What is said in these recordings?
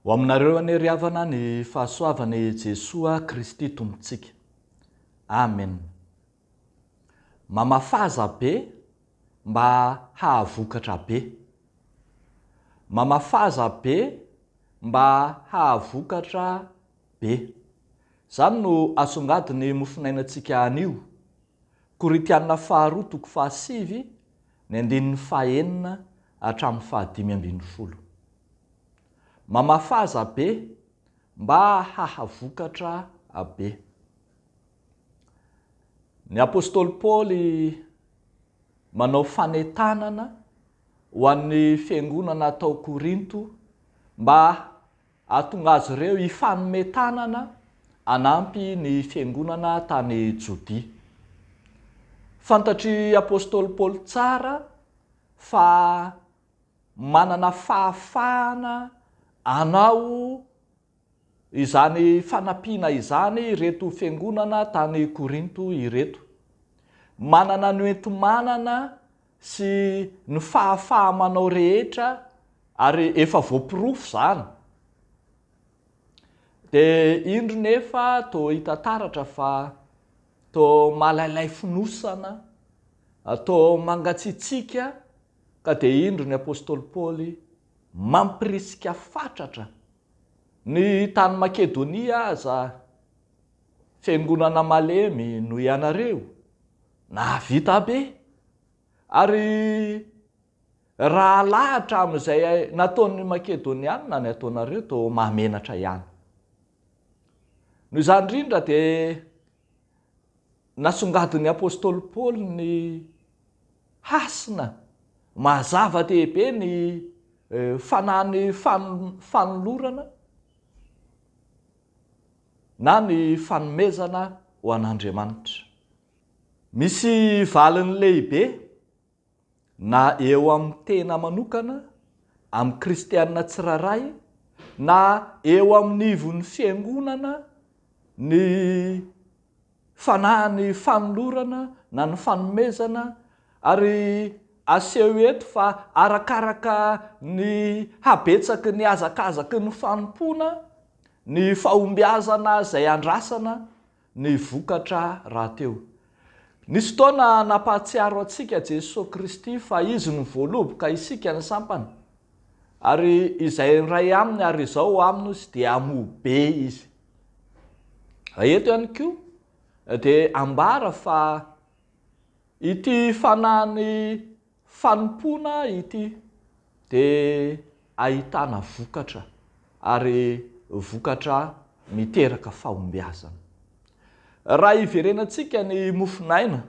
Ho aminareo any havana ny fahasoavany Jesoa Kristy tompontsika. Amen. Mamafaza be mba hahavokatra be. Mamafaza be mba hahavokatra be. Zany no asongadiny mofinainantsika anio. Koritianina 2:7 ny 9:5 hatramin'ny 5:12. Mamafaza be mba hahavokatra be. Ny apôstôly Paoly manao fanetanana ho an'ny fiangonana tao Korinto mba hahatonga azy ireo hifanometanana hanampy ny fiangonana tany Jodia. Fantatry apôstôly Paoly tsara fa manana fahafahana anao izany fanampiana izany ireto fiangonana tany Korinto ireto. Manana ny ento-manana sy ny fahafahamanao rehetra ary efa voapirofo zany. Dia indro nefa toa hita taratra fa toa malailay finosana, toa mangatsiatsika ka dia indro ny apôstôly Paoly mampirisika fatratra ny tany Makedonia aza fiangonana malemy no ianareo na vita be ary raha lahatra amin'izay nataon'ny Makedoniana ny ataonareo toa mahamenatra ihany. Noho izany indrindra dia nasongadin'ny apôstôly Paoly ny hasina mahazava-dehibe ny fanahy fanolorana na ny fanomezana ho an'Andriamanitra. Misy valiny lehibe na eo amin'ny tena manokana, amin'ny kristianina tsiraray, na eo amin'ny ivon'ny fiangonana, ny fanahy fanolorana na ny fanomezana, ary aseho eto fa arakaraka ny habetsaky ny azakazaky ny fanompoana, ny fahombiazana izay andrasana, ny vokatra rahateo. Nisy fotoana nampahatsiaro antsika Jesosy Kristy fa izy no voaloboka isika ny sampany. Ary izay ray aminy ary izao aminy izy dia amobe izy. Eto ihany koa dia ambara fa ity fanahy fanompoana ity dia ahitana vokatra ary vokatra miteraka fahombiazana. Raha iverenantsika ny mofinaina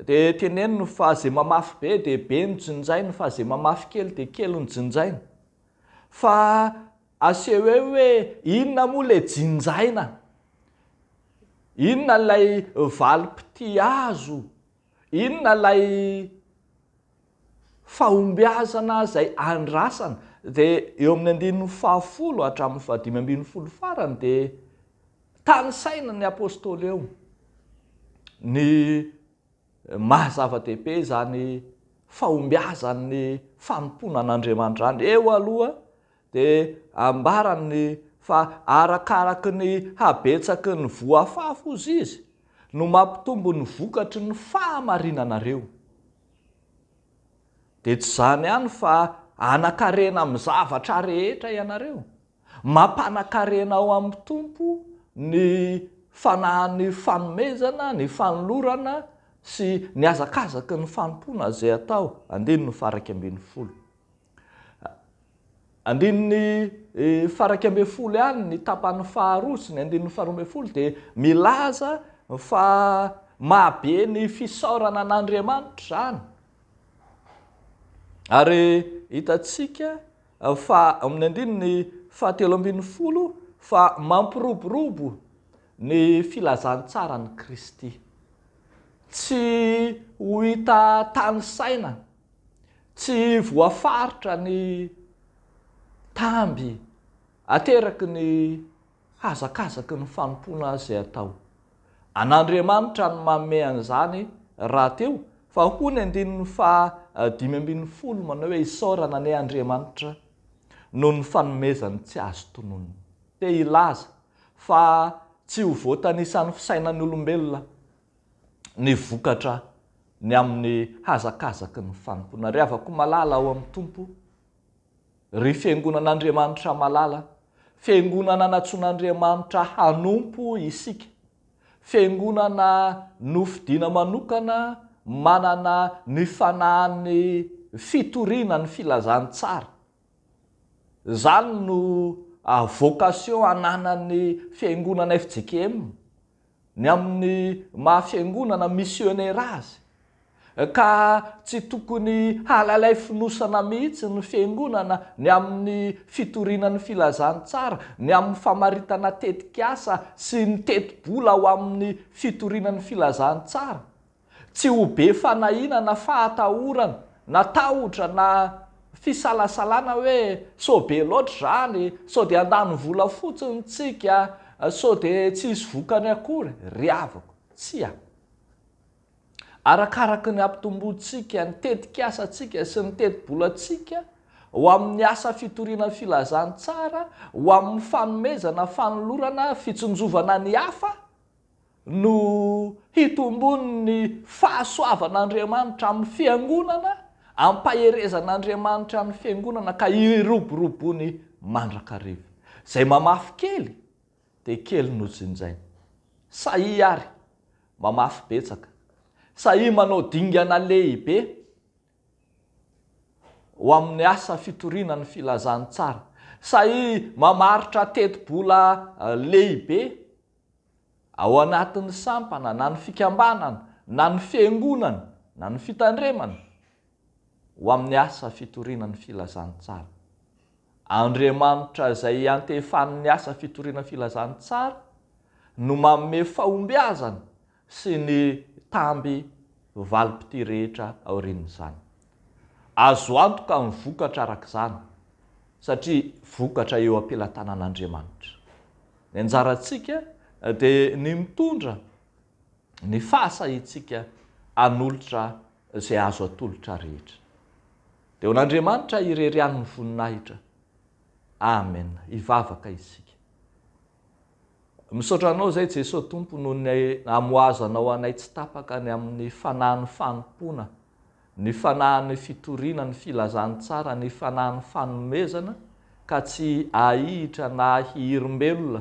dia teneniny fa izay mamafy be dia be ny jinjaina, fa izay mamafy kely dia kely ny jinjaina. Fa aseho eo hoe inona moa ilay jinjaina? Inona ilay valim-pity azo? Inona ilay fahombiazana izay andrasana? Dia eo amin'ny 10:10 hatramin'ny 5:12 farany dia tany saina ny apôstôly eo ny mahazava-dehibe zany fahombiazan'ny fanompoana an'Andriamanitra any. Eo aloha dia ambarany fa arakaraky ny habetsaky ny voafafo izy no mampitombo ny vokatry ny fahamarinanareo. Dia tsy zany ihany fa anakarena amin'ny zavatra rehetra ianareo, mampanakarena ao amin'ny tompo ny fanahy fanomezana, ny fanolorana sy ny azakazaky ny fanompoana izay atao. 12. 12 ihany ny tapany faharoa sy ny 12 dia milaza fa mahabe ny fisaorana an'Andriamanitra zany. Ary hitantsika fa amin'ny 13 fa mampiroborobo ny filazantsara ny Kristy. Tsy ho hita tany saina, tsy voafaritra ny tamby ateraky ny hazakazaky ny fanompoana izay atao. An'Andriamanitra ny manome an'izany rahateo, fa hoy ny 15 manao hoe isaorana ny Andriamanitra noho ny fanomezany tsy azo tononony. Te ilaza fa tsy ho voatanisan'ny fisainany olombelona ny vokatra ny amin'ny hazakazaky ny fanompona. Ry havako malala ao amin'ny tompo, ry fiangonan'Andriamanitra malala, fiangonana natsoan'Andriamanitra hanompo isika, fiangonana nofidiana manokana manana ny fanahany fitoriana ny filazany tsara. Zany no vocation ananan'ny fiangonana FJKM ny amin'ny mahafiangonana missionnaire azy, ka tsy tokony halalay finosana mihitsy ny fiangonana ny amin'ny fitoriana ny filazany tsara, ny amin'ny famaritana tetikasa sy ny teti-bola ao amin'ny fitoriana ny filazany tsara. Tsy ho be fanahinana, fahatahorana, na tahotra, na fisalasalana hoe so be loatra zany, so de andany vola fotsiny tsika, so de tsisy vokany akory. Ry havako, tsia. Arakaraky ny ampitombotsika, ny tetik'asatsika sy ny teti-bolatsika ho amin'ny asa fitoriana ny filazany tsara, ho amin'ny fanomezana, fanolorana, fitsinjovana ny hafa, no hitombony ny fahasoavan'Andriamanitra amin'ny fiangonana, ampaherezan'Andriamanitra ny fiangonana ka irobirobony mandrakariva. Zay mamafy kely de kely nojinjaina. Sahy ary mamafy betsaka. Sahy manao dingana lehibe ho amin'ny asa fitoriana ny filazany tsara. Sahy mamaritra teti-bola lehibe ao anatin'ny sampana, na ny fikambanana, na ny fiangonana, na ny fitandremana, ho amin'ny asa fitoriana ny filazany tsara. Andriamanitra zay antefany ny asa fitoriana filazany tsara no manome fahombiazana sy ny tamby valim-pity rehetra aorian'izany. Azo antoka ny vokatra arak'izany, satria vokatra eo am-pelatanan'Andriamanitra. Ny anjarantsika dia ny mitondra ny fahasahintsika hanolotra izay azo atolotra rehetra. Dia ho an'Andriamanitra irerian'ny voninahitra. Amen. Ivavaka isika. Misaotra anao zay Jesosy Tompo noho ny amoazanao anay tsy tapaka ny amin'ny fanahin'ny fanompona, ny fanahin'ny fitoriana ny filazany tsara, ny fanahin'ny fanomezana, ka tsy ahihitra na hihirim-belona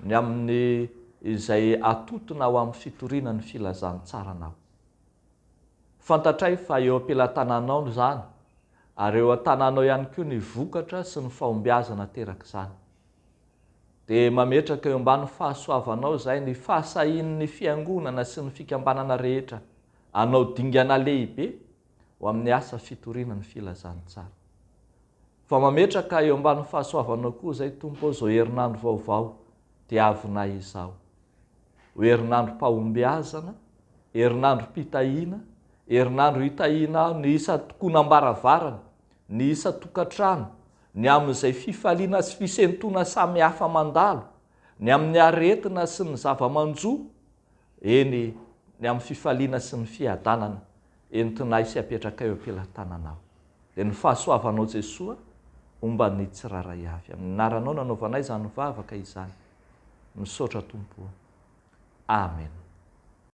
ny amin'ny izay atotona ao amin'ny fitoriana ny filazany tsaranao. Fantatray fa eo am-pelatananao zany, ary eo an-tananao ihany koa ny vokatra sy ny fahombiazana terak'izany. Dia mametraka eo ambany fahasoavanao zay ny fahasahin'ny fiangonana sy ny fikambanana rehetra anao dingana lehibe ho amin'ny asa fitoriana ny filazany tsara. Fa mametraka eo ambany fahasoavanao koa zay Tompo zao herinandro vaovao dia avina izao. Ho herinandro mpahombiazana, herinandro mpitahiana, herinandro hitahiana ny isa tokonam-baravarana, ny isa tokantrano, ny amin'izay fifaliana sy fisentona samy hafa mandalo, ny amin'ny aretina sy ny zava-manjo, eny ny amin'ny fifaliana sy ny fiadanana, entinay sy apetraka eo am-pelatananao. Dia ny fahasoavanao Jesosy omba ny tsiraray avy. Amin'ny anaranao nanaovanay izany vavaka izany. Misaotra Tompo. Amen.